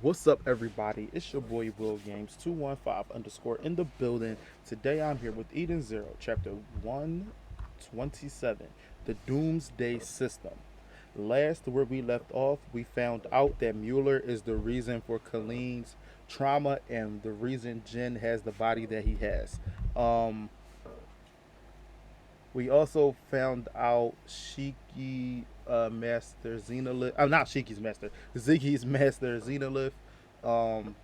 What's up, everybody? It's your boy Will Games 215 underscore in the building. Today I'm here with Eden Zero, chapter 127, the Doomsday System. Last where we left off, we found out that Mueller is the reason for Colleen's trauma and the reason Jin has the body that he has. Um, we also found out Shiki Master Xenolith. Not Shiki's master. Ziggy's master Xenolith. Um,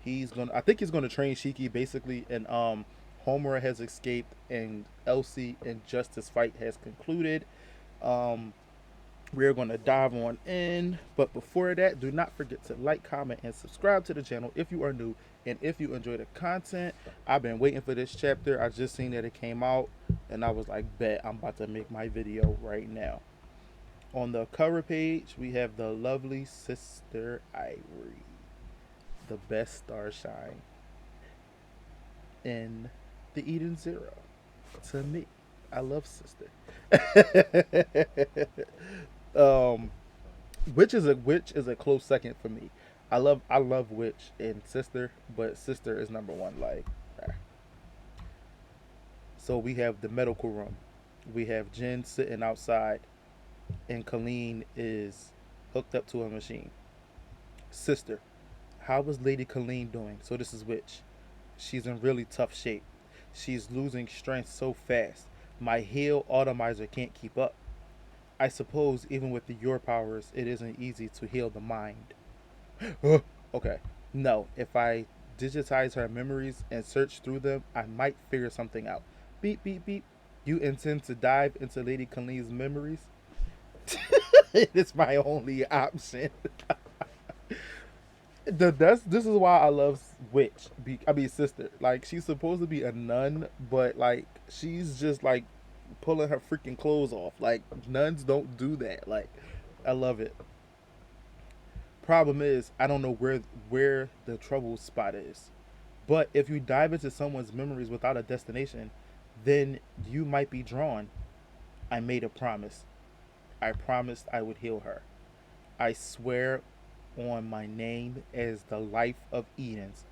he's gonna. I think he's gonna train Shiki basically, and Homer has escaped, and Elsie and Justice fight has concluded. Um, we're going to dive on in. But before that, do not forget to like, comment, and subscribe to the channel if you are new and if you enjoy the content. I've been waiting for this chapter. I just seen that it came out and I was like, bet I'm about to make my video right now. On the cover page, we have the lovely Sister Ivory, the best starshine in the Eden Zero. To me, I love Sister. um, Witch is a close second for me. I love Witch and Sister, but Sister is number one. Like, so we have the medical room. We have Jen sitting outside, and Colleen is hooked up to a machine. Sister, how is Lady Colleen doing? So this is Witch. She's in really tough shape. She's losing strength so fast. My heal automizer can't keep up. I suppose even with your powers, it isn't easy to heal the mind. Okay. No, if I digitize her memories and search through them, I might figure something out. Beep, beep, beep. You intend to dive into Lady Colleen's memories? It's my only option. This is why I love Witch. I mean, Sister. Like, she's supposed to be a nun, but like she's just like pulling her freaking clothes off. Like, nuns don't do that. Like, I love it. Problem is, I don't know where the trouble spot is. But if you dive into someone's memories without a destination, then you might be drawn. I made a promise. I promised I would heal her. I swear on my name as the life of Edens,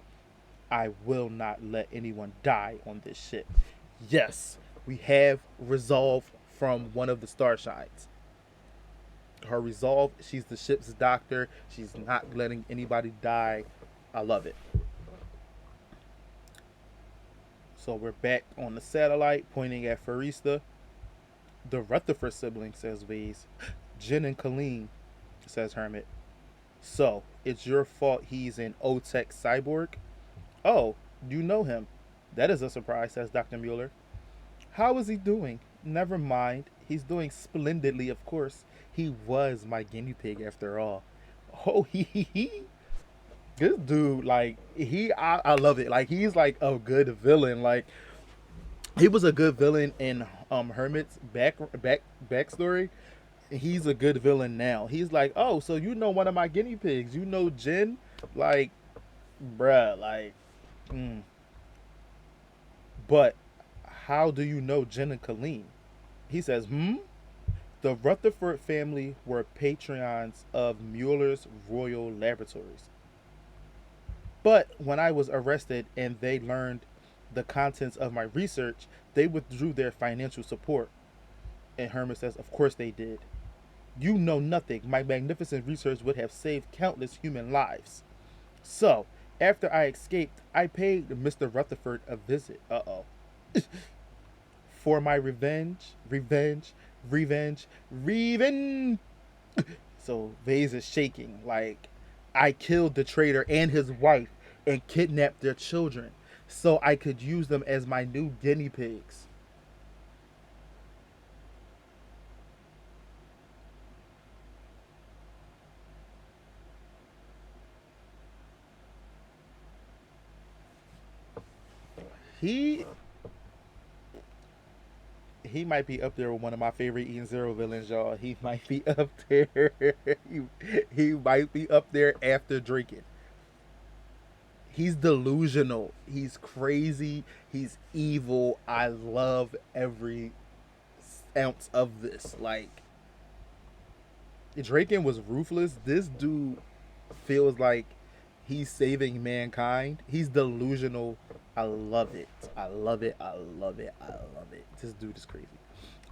I will not let anyone die on this ship. Yes, we have resolve from one of the Starshines. Her resolve, she's the ship's doctor. She's not letting anybody die. I love it. So we're back on the satellite, pointing at Farista. The Rutherford sibling, says Vase. Jen and Colleen, says Hermit. So, it's your fault he's an O-Tech cyborg? Oh, you know him. That is a surprise, says Dr. Mueller. How is he doing? Never mind. He's doing splendidly, of course. He was my guinea pig after all. Oh, he. This dude, like, I love it. Like, he's like a good villain. Like, he was a good villain in Hermit's backstory. He's a good villain now. He's like, oh, so you know one of my guinea pigs. You know Jen? Like, bruh, like, mm. But how do you know Jen and Colleen? He says, The Rutherford family were patrons of Mueller's Royal Laboratories. But when I was arrested and they learned the contents of my research, they withdrew their financial support. And Herman says, of course they did. You know nothing. My magnificent research would have saved countless human lives. So, after I escaped, I paid Mr. Rutherford a visit. For my revenge. So, Vase is shaking. Like, I killed the traitor and his wife and kidnapped their children so I could use them as my new guinea pigs. He he might be up there with one of my favorite Eden Zero villains, y'all. He might be up there. he, he might be up there after drinking. He's delusional. He's crazy. He's evil. I love every ounce of this. Like, Draken was ruthless. This dude, feels like he's saving mankind. He's delusional. I love it. I love it. I love it. I love it. This dude is crazy.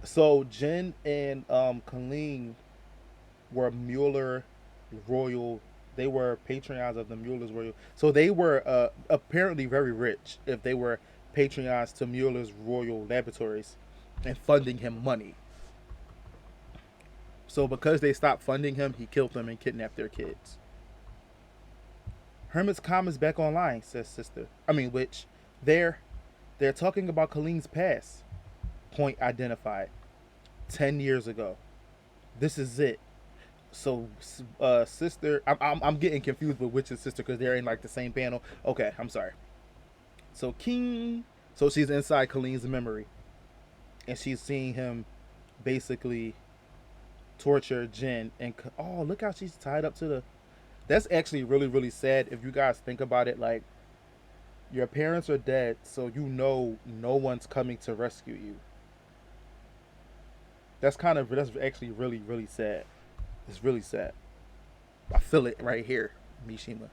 So Jin and Colleen were Mueller royal. They were patrons of the Mueller's royal. So they were apparently very rich if they were patrons to Mueller's royal laboratories and funding him money. So because they stopped funding him, he killed them and kidnapped their kids. Hermit's com is back online, says sister. I mean, which they're talking about Colleen's past. Point identified. 10 years ago. This is it. So, sister, I'm getting confused with which is sister because they're in like the same panel. Okay, I'm sorry. So King, so she's inside Colleen's memory, and she's seeing him basically torture Jin. And oh, look how she's tied up to the. That's actually really really sad if you guys think about it. Like your parents are dead, so you know no one's coming to rescue you. That's actually really really sad. It's really sad. I feel it right here, Mishima.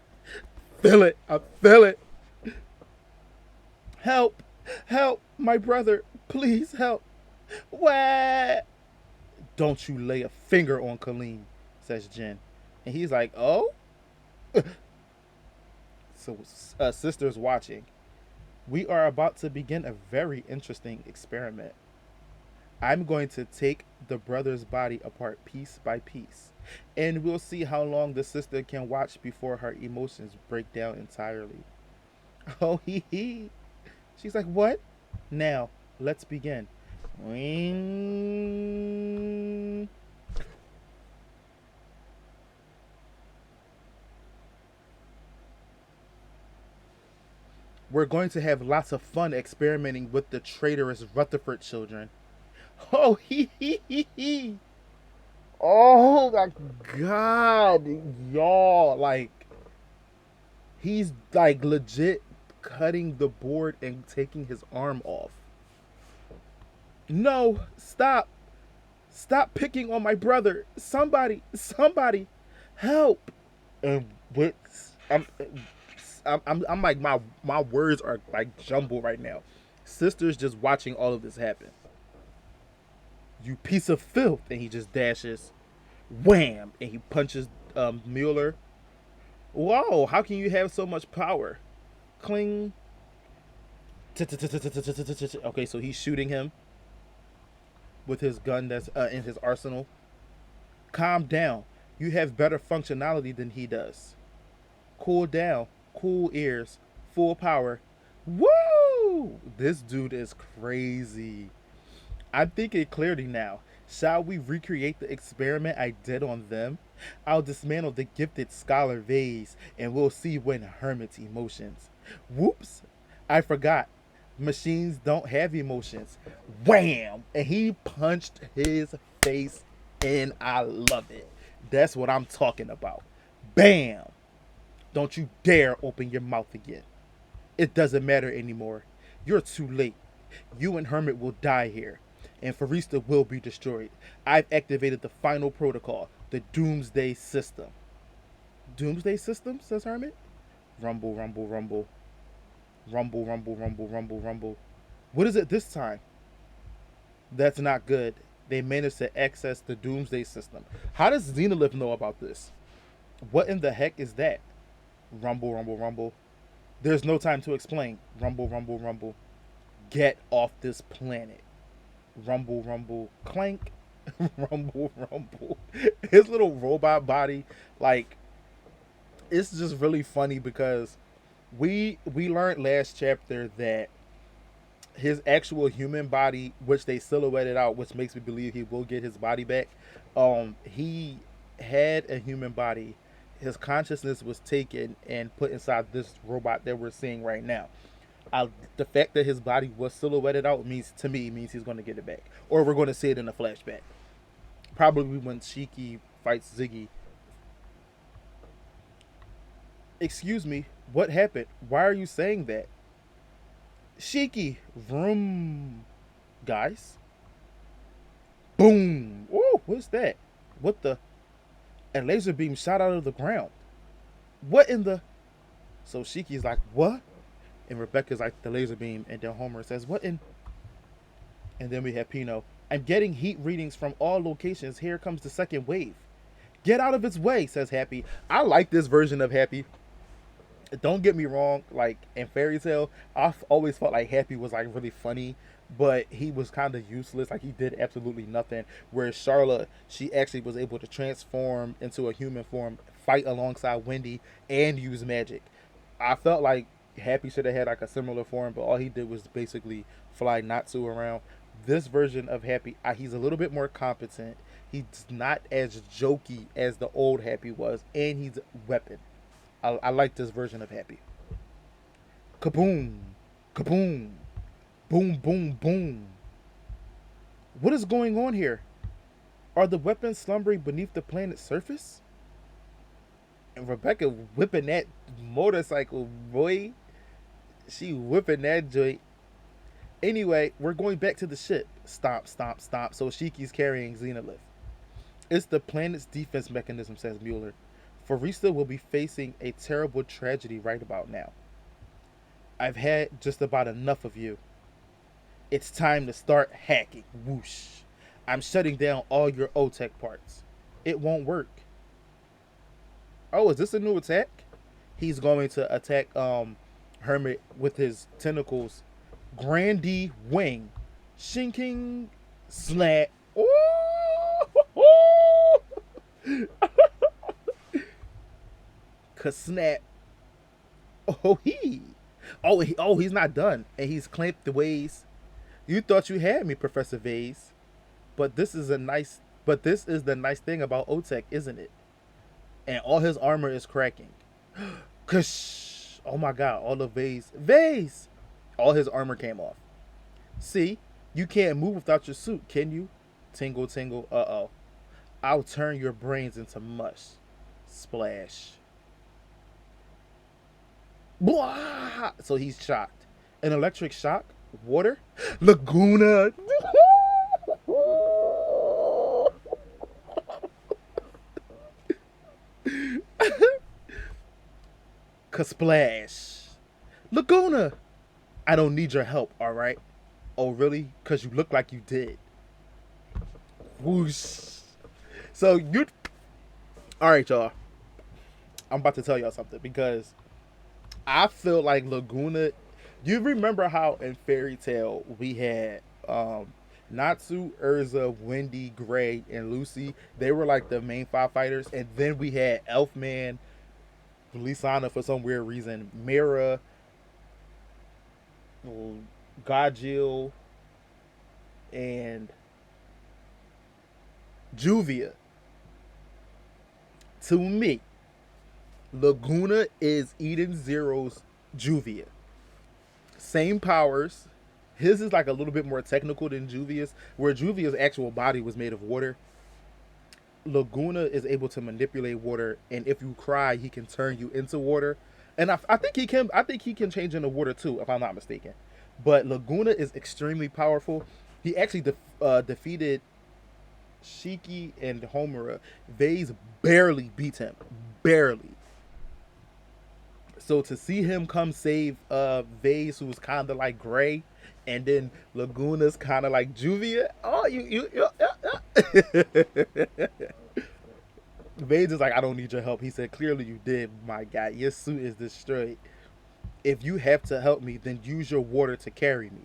Feel it. I feel it. Help! Help! My brother! Please help! What? Don't you lay a finger on Colleen, says Jin. And he's like, oh? So, sister's watching. We are about to begin a very interesting experiment. I'm going to take the brother's body apart piece by piece, and we'll see how long the sister can watch before her emotions break down entirely. Oh, hee hee. She's like, what? Now, let's begin. We're going to have lots of fun experimenting with the traitorous Rutherford children. Oh, hee hee hee hee. Oh my god, y'all! Like he's like legit cutting the board and taking his arm off. No, stop! Stop picking on my brother! Somebody, help! And what? I'm, I'm like my words are like jumbled right now. Sister's just watching all of this happen. You piece of filth! And he just dashes, wham! And he punches Mueller. Whoa! How can you have so much power? Cling. Okay, so he's shooting him with his gun that's in his arsenal. Calm down. You have better functionality than he does. Cool down. Cool ears. Full power. Woo! This dude is crazy. I'm thinking clearly now. Shall we recreate the experiment I did on them? I'll dismantle the gifted scholar vase and we'll see when Hermit's emotions. Whoops! I forgot. Machines don't have emotions. Wham! And he punched his face in. I love it. That's what I'm talking about. Bam! Don't you dare open your mouth again. It doesn't matter anymore. You're too late. You and Hermit will die here, and Farista will be destroyed. I've activated the final protocol, the Doomsday System. Doomsday System, says Hermit. Rumble, rumble, rumble. Rumble, rumble, rumble, rumble, rumble. What is it this time? That's not good. They managed to access the Doomsday System. How does Xenolith know about this? What in the heck is that? Rumble, rumble, rumble. There's no time to explain. Rumble, rumble, rumble. Get off this planet. Rumble, rumble, clank. Rumble, rumble. His little robot body, like, it's just really funny because we learned last chapter that his actual human body, which they silhouetted out, which makes me believe he will get his body back. He had a human body. His consciousness was taken and put inside this robot that we're seeing right now. The fact that his body was silhouetted out means he's going to get it back, or we're going to see it in a flashback. Probably when Shiki fights Ziggy. Excuse me, what happened? Why are you saying that? Shiki, vroom, guys. Boom. Oh, what's that? What the? A laser beam shot out of the ground. What in the? So Shiki's like, what? And Rebecca's like, the laser beam. And then Homer says, what in? And then we have Pino. I'm getting heat readings from all locations. Here comes the second wave. Get out of its way, says Happy. I like this version of Happy. Don't get me wrong, like in Fairy Tale, I've always felt like Happy was like really funny, but he was kind of useless. Like he did absolutely nothing. Whereas Charlotte, she actually was able to transform into a human form, fight alongside Wendy, and use magic. I felt like Happy should have had like a similar form, but all he did was basically fly Natsu around. This version of Happy, he's a little bit more competent. He's not as jokey as the old Happy was, and he's weapon. I like this version of Happy. Kaboom, kaboom, boom, boom, boom. What is going on here? Are the weapons slumbering beneath the planet's surface? And Rebecca whipping that motorcycle, boy. She whipping that joint. Anyway, we're going back to the ship. Stomp, stomp, stomp. So Shiki's carrying Xenolith. It's the planet's defense mechanism, says Mueller. Farista will be facing a terrible tragedy right about now. I've had just about enough of you. It's time to start hacking. Whoosh. I'm shutting down all your OTEC parts. It won't work. Oh, is this a new attack? He's going to attack Hermit with his tentacles. Grandy Wing. Shinking Snap. Oh! Snap. Oh, he's not done. And he's clamped the ways. You thought you had me, Professor Vase. But this is the nice thing about Otech, isn't it? And all his armor is cracking. Kush! Oh my god, all of Vase! All his armor came off. See, you can't move without your suit, can you? Tingle, tingle, uh-oh. I'll turn your brains into mush. Splash. Blah! So he's shocked. An electric shock? Water? Laguna! Kasplash. Laguna! I don't need your help, alright? Oh, really? Because you look like you did. Whoosh. So you. Alright, y'all. I'm about to tell y'all something because I feel like Laguna. You remember how in Fairy Tale we had Natsu, Urza, Wendy, Gray, and Lucy? They were like the main five fighters, and then we had Elfman, Lisana for some weird reason, Mira, Gajil, and Juvia. To me, Laguna is Eden Zero's Juvia. Same powers. His is like a little bit more technical than Juvia's, where Juvia's actual body was made of water. Laguna is able to manipulate water, and if you cry, he can turn you into water. And I think he can. I think he can change into water too, if I'm not mistaken. But Laguna is extremely powerful. He actually defeated Shiki and Homura. Vase barely beats him, barely. So to see him come save Vase, who's kind of like Gray, and then Laguna's kind of like Juvia. Oh, Vase is like, I don't need your help. He said, clearly you did, my guy. Your suit is destroyed. If you have to help me, then use your water to carry me.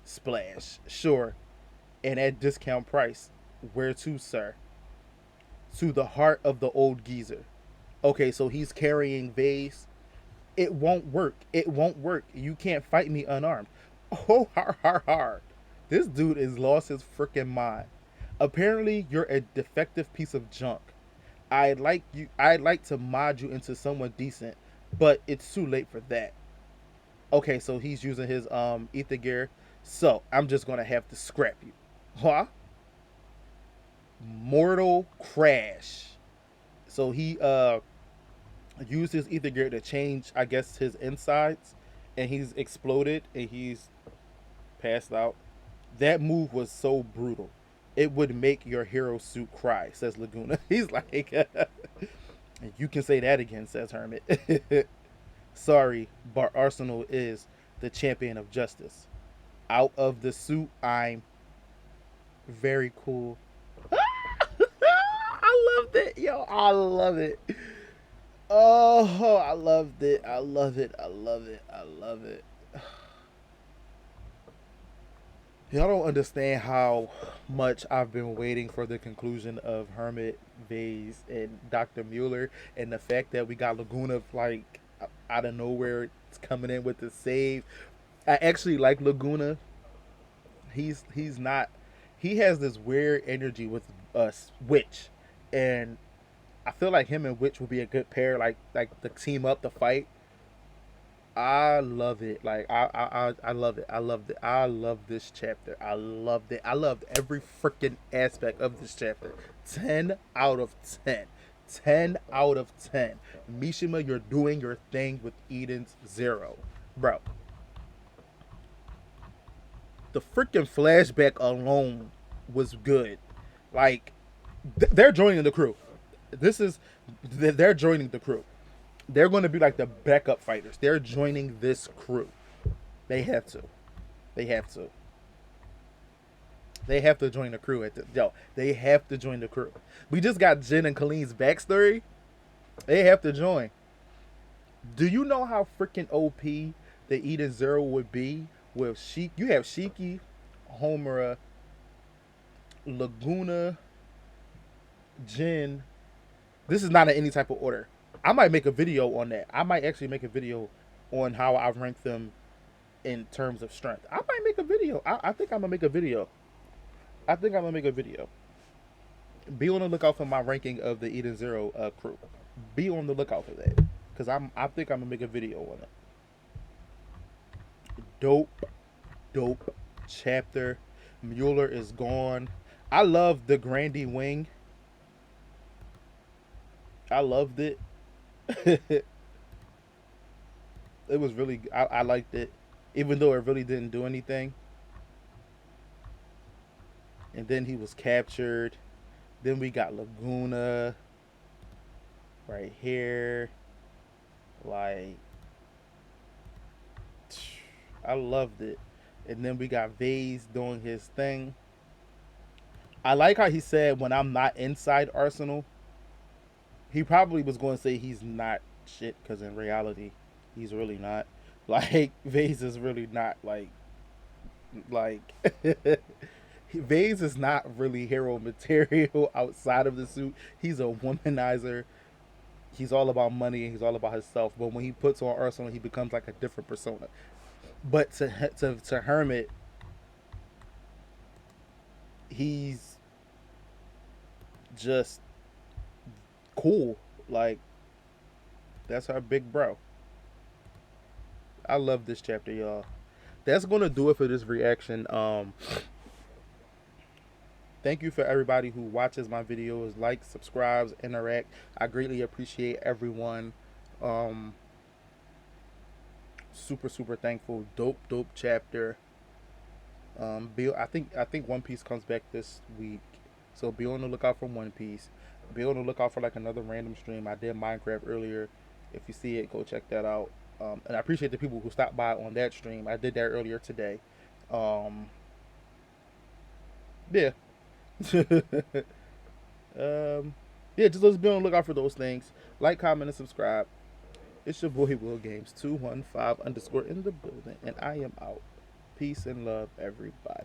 Splash. Sure. And at discount price. Where to, sir? To the heart of the old geezer. Okay, so he's carrying Vase. It won't work. It won't work. You can't fight me unarmed. Oh, har, har, har. This dude is lost his freaking mind. Apparently, you're a defective piece of junk. I'd like to mod you into someone decent, but it's too late for that. Okay, so he's using his ether gear. So I'm just gonna have to scrap you. Huh? Mortal crash. So he used his ether gear to change, I guess, his insides, and he's exploded and he's passed out. That move was so brutal. It would make your hero suit cry, says Laguna. He's like, You can say that again, says Hermit. Sorry, but Arsenal is the champion of justice. Out of the suit, I'm very cool. I loved it, yo. I love it. Oh, I loved it. I love it. I love it. I love it. Y'all don't understand how much I've been waiting for the conclusion of Hermit, Vase, and Dr. Mueller, and the fact that we got Laguna like out of nowhere. It's coming in with the save. I actually like Laguna. He's not. He has this weird energy with us, Witch, and I feel like him and Witch will be a good pair. Like the team up, the fight. I love it. Like I love it. I loved it. I love this chapter. I loved it. I loved every freaking aspect of this chapter. 10 out of 10. 10 out of 10. Mishima, you're doing your thing with Eden's Zero, bro. The freaking flashback alone was good. Like they're joining the crew. This is they're joining the crew. They're going to be like the backup fighters. They're joining this crew. They have to. They have to. They have to join the crew at the yo. They have to join the crew. We just got Jin and Colleen's backstory. They have to join. Do you know how freaking OP the Eden Zero would be with Sheik? You have Shiki, Homura, Laguna, Jin. This is not in any type of order. I might make a video on that. I might actually make a video on how I rank them in terms of strength. I might make a video. I think I'm gonna make a video. I think I'm gonna make a video. Be on the lookout for my ranking of the Eden Zero crew. Be on the lookout for that, cause I think I'm gonna make a video on it. Dope, dope chapter. Mueller is gone. I love the Grandy wing. I loved it. It was really I liked it, even though it really didn't do anything. And then he was captured. Then we got Laguna right here. Like I loved it. And then we got Vase doing his thing. I like how he said when I'm not inside Arsenal, he probably was going to say he's not shit because in reality, he's really not. Like Vase is really not like Vase is not really hero material outside of the suit. He's a womanizer. He's all about money and he's all about himself. But when he puts on Arsenal, he becomes like a different persona. But to Hermit, he's just cool. Like that's our big bro. I love this chapter, y'all. That's gonna do it for this reaction. Thank you for everybody who watches my videos, likes, subscribes, interact. I greatly appreciate everyone. Super super thankful. Dope chapter. I think One Piece comes back this week, so be on the lookout for One Piece. Be on the lookout for like another random stream. I did Minecraft earlier. If you see it, go check that out. And I appreciate the people who stopped by on that stream. I did that earlier today. Yeah. Yeah, just let's be on the lookout for those things. Like, comment, and subscribe. It's your boy Will Games 215 _ in the building, and I am out. Peace and love, everybody.